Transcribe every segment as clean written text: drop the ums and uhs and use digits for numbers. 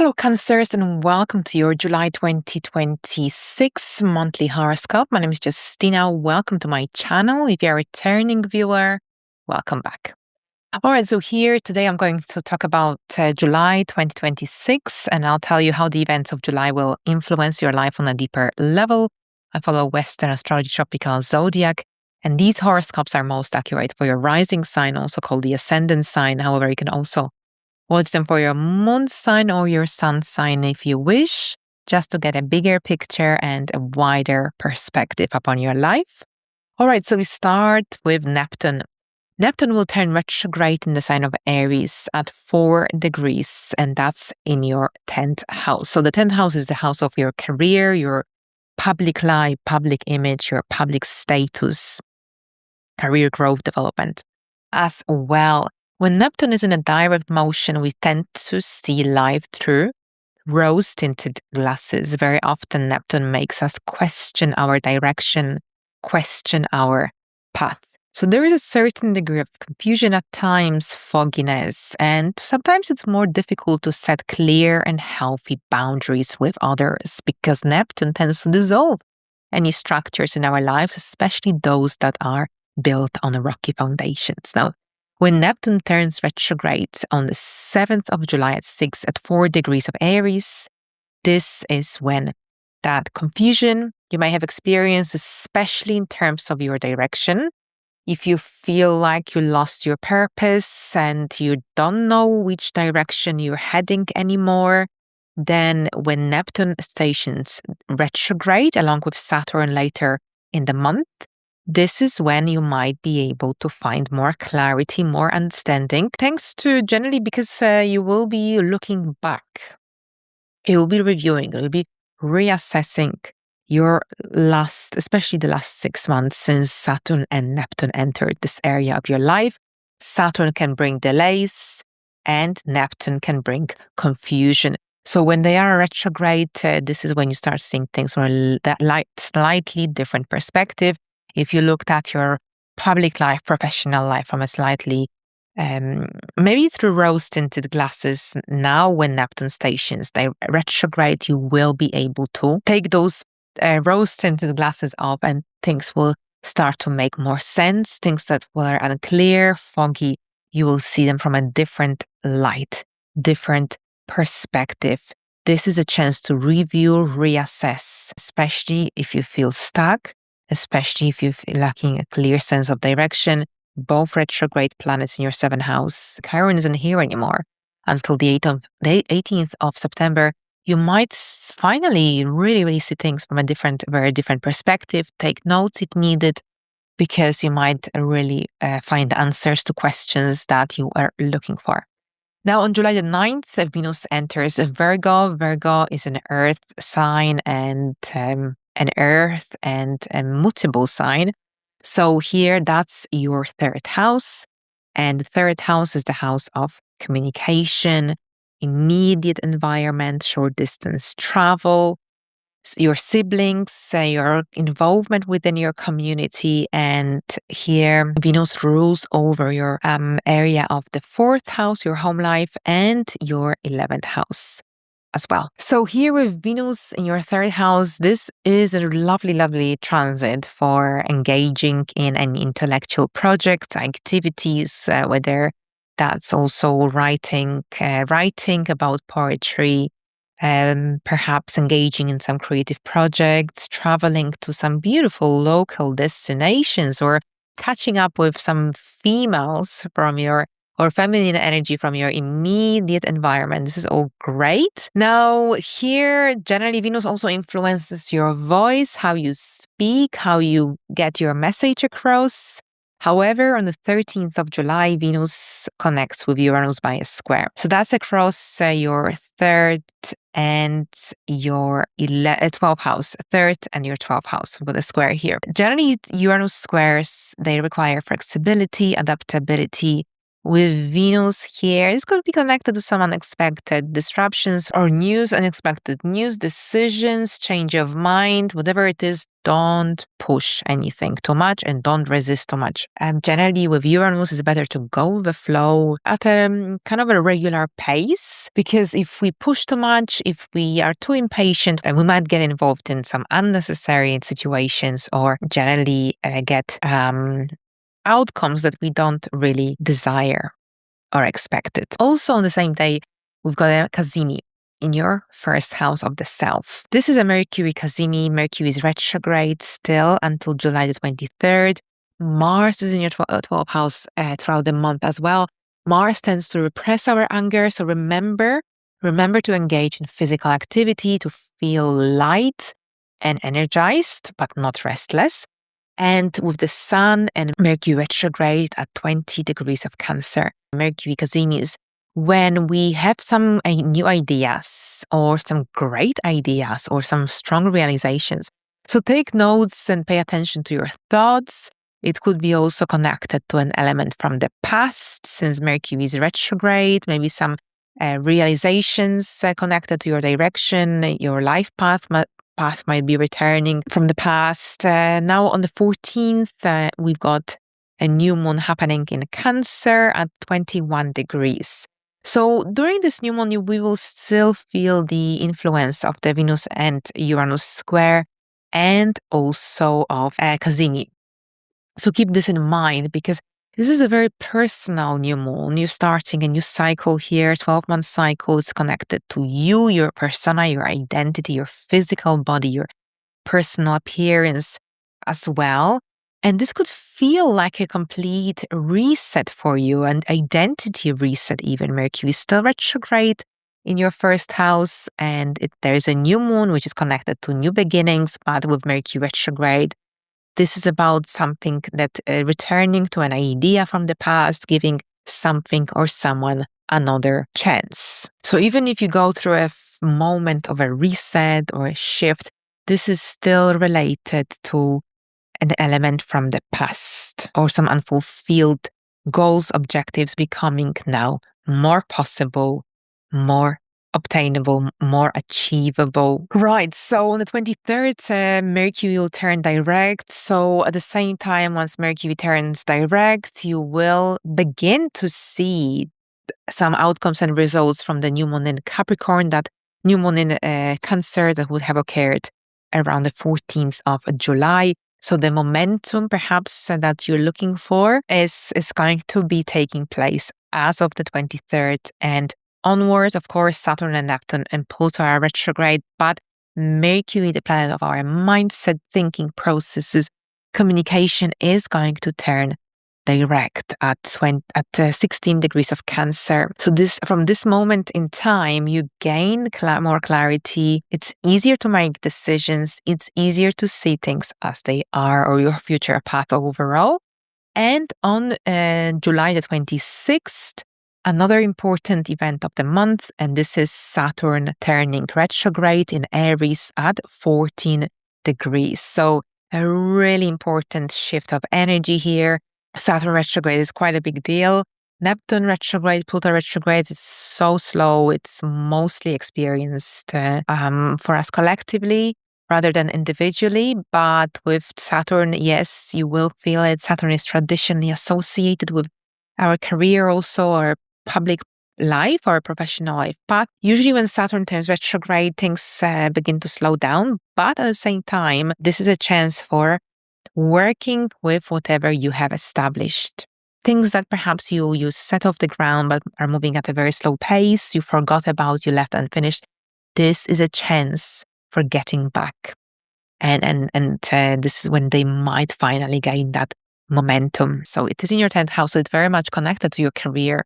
Hello, Cancers, and welcome to your July 2026 monthly horoscope. My name is Justina. Welcome to my channel. If you're a returning viewer, welcome back. All right, so here today I'm going to talk about July 2026, and I'll tell you how the events of July will influence your life on a deeper level. I follow Western astrology tropical zodiac, and these horoscopes are most accurate for your rising sign, also called the ascendant sign. However, you can also watch them for your moon sign or your sun sign if you wish, just to get a bigger picture and a wider perspective upon your life. All right, so we start with Neptune. Neptune will turn retrograde in the sign of Aries at 4 degrees, and that's in your 10th house. So the 10th house is the house of your career, your public life, public image, your public status, career growth, development as well. When Neptune is in a direct motion, we tend to see life through rose-tinted glasses. Very often, Neptune makes us question our direction, question our path. So there is a certain degree of confusion at times, fogginess, and sometimes it's more difficult to set clear and healthy boundaries with others because Neptune tends to dissolve any structures in our lives, especially those that are built on rocky foundations. Now, when Neptune turns retrograde on the 7th of July at 4 degrees of Aries, this is when that confusion you may have experienced, especially in terms of your direction. If you feel like you lost your purpose and you don't know which direction you're heading anymore, then when Neptune stations retrograde along with Saturn later in the month, this is when you might be able to find more clarity, more understanding, thanks to generally because you will be looking back. You will be reviewing, you will be reassessing your especially the last 6 months since Saturn and Neptune entered this area of your life. Saturn can bring delays and Neptune can bring confusion. So when they are retrograde, this is when you start seeing things from a slightly different perspective. If you looked at your public life, professional life from a slightly, maybe through rose-tinted glasses, now when Neptune stations they retrograde, you will be able to take those rose-tinted glasses off and things will start to make more sense. Things that were unclear, foggy, you will see them from a different light, different perspective. This is a chance to review, reassess, especially if you feel stuck, especially if you're lacking a clear sense of direction. Both retrograde planets in your 7th house. Chiron isn't here anymore until the 18th of September. You might finally really see things from a very different perspective. Take notes if needed, because you might really find answers to questions that you are looking for. Now, on July the 9th, Venus enters Virgo. Virgo is an earth sign and an earth and a mutable sign. So here, that's your 3rd house. And the 3rd house is the house of communication, immediate environment, short distance travel, your siblings, your involvement within your community. And here, Venus rules over your area of the 4th house, your home life, and your 11th house as well. So here with Venus in your 3rd house, this is a lovely transit for engaging in any intellectual projects, activities, whether that's also writing about poetry, perhaps engaging in some creative projects, traveling to some beautiful local destinations, or catching up with some females from your or feminine energy from your immediate environment. This is all great. Now, here, generally, Venus also influences your voice, how you speak, how you get your message across. However, on the 13th of July, Venus connects with Uranus by a square. So that's across your 3rd and your 12th house, 3rd and your 12th house with a square here. Generally, Uranus squares, they require flexibility, adaptability, With Venus here, it's going to be connected to some unexpected disruptions or unexpected news, decisions, change of mind, whatever it is. Don't push anything too much and don't resist too much. Generally, with Uranus, it's better to go with the flow at a kind of a regular pace, because if we push too much, if we are too impatient, we might get involved in some unnecessary situations or generally get outcomes that we don't really desire or expect it. Also, on the same day, we've got a Cazimi in your first house of the self. This is a Mercury Cazimi. Mercury is retrograde still until July the 23rd. Mars is in your 12th house throughout the month as well. Mars tends to repress our anger, so remember to engage in physical activity to feel light and energized, but not restless. And with the Sun and Mercury retrograde at 20 degrees of Cancer, Mercury Cazimi is when we have some new ideas or some great ideas or some strong realizations. So take notes and pay attention to your thoughts. It could be also connected to an element from the past, since Mercury is retrograde, maybe some realizations connected to your direction, your life path might be returning from the past. Now on the 14th, we've got a new moon happening in Cancer at 21 degrees. So during this new moon, we will still feel the influence of the Venus and Uranus square and also of Cazimi. So keep this in mind, because this is a very personal new moon. You're starting a new cycle here, 12-month cycle. It's connected to you, your persona, your identity, your physical body, your personal appearance as well. And this could feel like a complete reset for you, an identity reset even. Mercury is still retrograde in your first house, and there's a new moon which is connected to new beginnings, but with Mercury retrograde, this is about something that returning to an idea from the past, giving something or someone another chance. So even if you go through a moment of a reset or a shift, this is still related to an element from the past or some unfulfilled goals, objectives becoming now more possible, more obtainable, more achievable. Right, so on the 23rd, Mercury will turn direct. So at the same time, once Mercury turns direct, you will begin to see some outcomes and results from the new moon in Capricorn, that new moon in Cancer that would have occurred around the 14th of July. So the momentum perhaps that you're looking for is going to be taking place as of the 23rd and onwards. Of course, Saturn and Neptune and Pluto are retrograde, but Mercury, the planet of our mindset, thinking processes, communication, is going to turn direct at 16 degrees of Cancer. So from this moment in time, you gain more clarity. It's easier to make decisions. It's easier to see things as they are, or your future path overall. And on July the 26th, another important event of the month, and this is Saturn turning retrograde in Aries at 14 degrees. So a really important shift of energy here. Saturn retrograde is quite a big deal. Neptune retrograde, Pluto retrograde is so slow. It's mostly experienced for us collectively rather than individually. But with Saturn, yes, you will feel it. Saturn is traditionally associated with our career also, or public life or professional life path. Usually when Saturn turns retrograde, things begin to slow down. But at the same time, this is a chance for working with whatever you have established. Things that perhaps you set off the ground but are moving at a very slow pace, you forgot about, you left unfinished. This is a chance for getting back. And this is when they might finally gain that momentum. So it is in your 10th house, so it's very much connected to your career.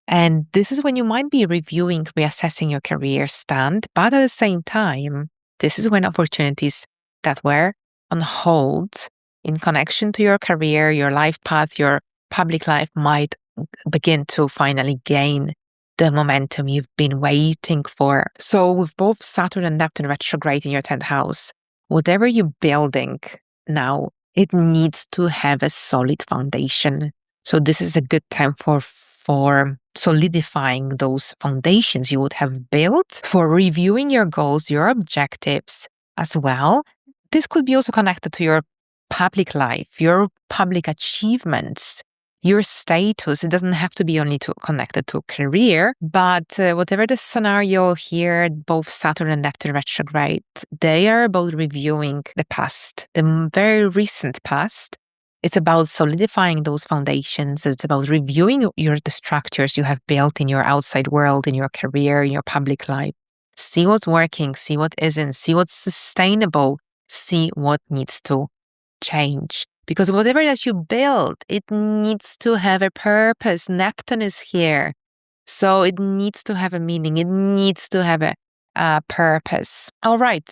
And this is when you might be reviewing, reassessing your career stand. But at the same time, this is when opportunities that were on hold in connection to your career, your life path, your public life might begin to finally gain the momentum you've been waiting for. So with both Saturn and Neptune retrograde in your 10th house, whatever you're building now, it needs to have a solid foundation. So this is a good time for for solidifying those foundations you would have built, for reviewing your goals, your objectives as well. This could be also connected to your public life, your public achievements, your status. It doesn't have to be only connected to career, but whatever the scenario here, both Saturn and Neptune retrograde, they are about reviewing the past, the very recent past. It's about solidifying those foundations. It's about reviewing the structures you have built in your outside world, in your career, in your public life. See what's working, see what isn't, see what's sustainable, see what needs to change. Because whatever that you build, it needs to have a purpose. Neptune is here. So it needs to have a meaning. It needs to have a purpose. All right.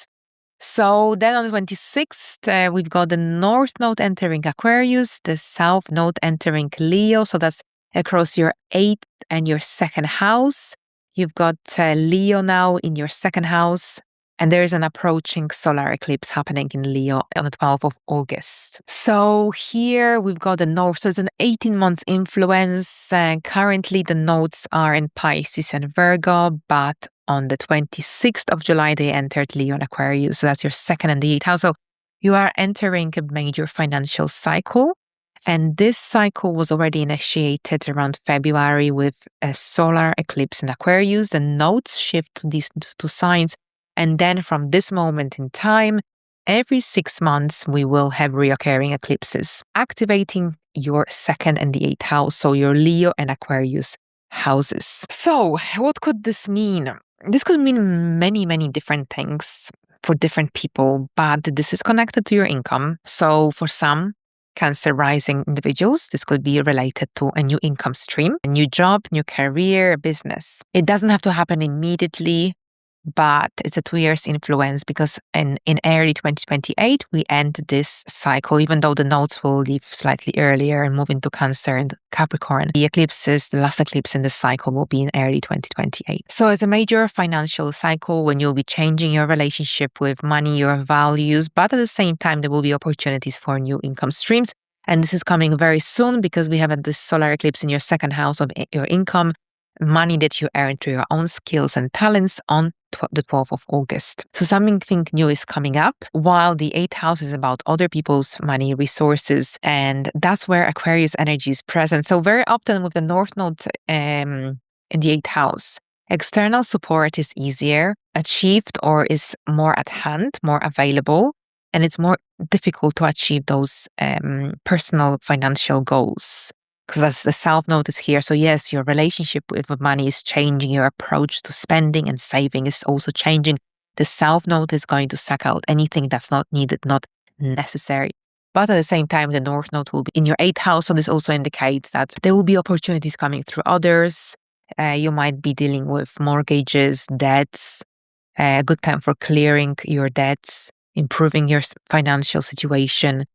So then on the 26th, we've got the North Node entering Aquarius, the South Node entering Leo. So that's across your 8th and your 2nd house. You've got Leo now in your 2nd house. And there is an approaching solar eclipse happening in Leo on the 12th of August. So here we've got the North. So it's an 18 months influence. Currently the nodes are in Pisces and Virgo, but on the 26th of July, they entered Leo and Aquarius. So that's your 2nd and the 8th house. So you are entering a major financial cycle. And this cycle was already initiated around February with a solar eclipse in Aquarius. The nodes shift to these two signs. And then from this moment in time, every 6 months, we will have reoccurring eclipses, activating your 2nd and the 8th house, so your Leo and Aquarius houses. So what could this mean? This could mean many, many different things for different people, but this is connected to your income. So for some Cancer rising individuals, this could be related to a new income stream, a new job, new career, business. It doesn't have to happen immediately, but it's a 2 years influence because in early 2028, we end this cycle, even though the nodes will leave slightly earlier and move into Cancer and Capricorn. The eclipses, the last eclipse in this cycle will be in early 2028. So it's a major financial cycle when you'll be changing your relationship with money, your values, but at the same time, there will be opportunities for new income streams. And this is coming very soon because we have this solar eclipse in your 2nd house of your income, money that you earn through your own skills and talents on the 12th of August. So something new is coming up, while the 8th house is about other people's money, resources, and that's where Aquarius energy is present. So very often with the North Node in the 8th house, external support is easier, achieved, or is more at hand, more available, and it's more difficult to achieve those personal financial goals. Because that's the South Node is here. So yes, your relationship with money is changing. Your approach to spending and saving is also changing. The South Node is going to suck out anything that's not needed, not necessary. But at the same time, the North Node will be in your 8th house. So this also indicates that there will be opportunities coming through others. You might be dealing with mortgages, debts, a good time for clearing your debts, improving your financial situation.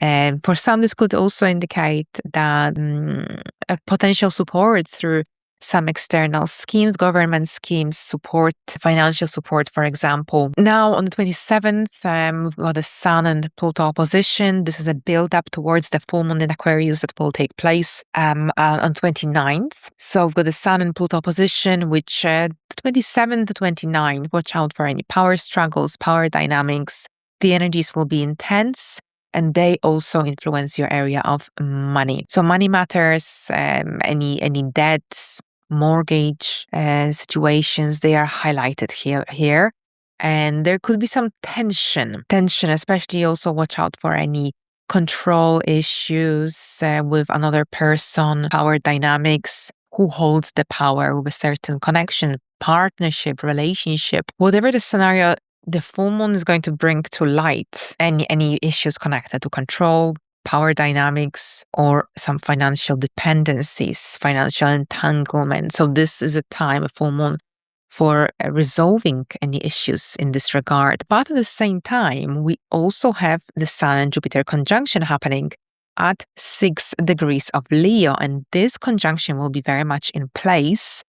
And for some, this could also indicate that a potential support through some external schemes, government schemes, support, financial support, for example. Now, on the 27th, we've got the Sun and Pluto opposition. This is a build-up towards the full moon in Aquarius that will take place on 29th. So we've got the Sun and Pluto opposition, which 27 to 29, watch out for any power struggles, power dynamics. The energies will be intense, and they also influence your area of money. So money matters, any debts, mortgage situations, they are highlighted here. And there could be some tension, especially also watch out for any control issues with another person, power dynamics, who holds the power with a certain connection, partnership, relationship, whatever the scenario. The full moon is going to bring to light any issues connected to control, power dynamics, or some financial dependencies, financial entanglement. So this is a time, a full moon, for resolving any issues in this regard. But at the same time, we also have the Sun and Jupiter conjunction happening at 6 degrees of Leo. And this conjunction will be very much in place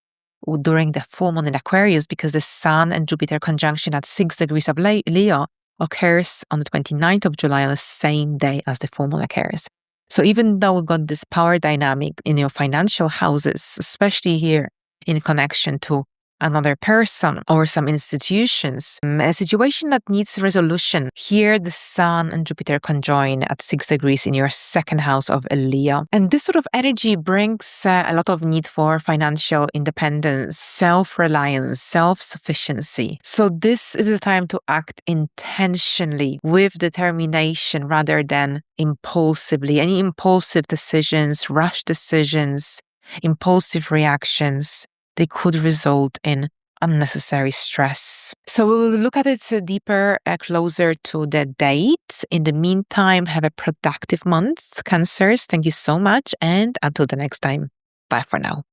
during the full moon in Aquarius, because the Sun and Jupiter conjunction at 6 degrees of Leo occurs on the 29th of July, on the same day as the full moon occurs. So even though we've got this power dynamic in your financial houses, especially here in connection to another person or some institutions, a situation that needs resolution. Here, the Sun and Jupiter conjoin at 6 degrees in your second house of Leo. And this sort of energy brings a lot of need for financial independence, self-reliance, self-sufficiency. So this is the time to act intentionally with determination rather than impulsively. Any impulsive decisions, rash decisions, impulsive reactions, they could result in unnecessary stress. So we'll look at it deeper, closer to the date. In the meantime, have a productive month, Cancers. Thank you so much. And until the next time, bye for now.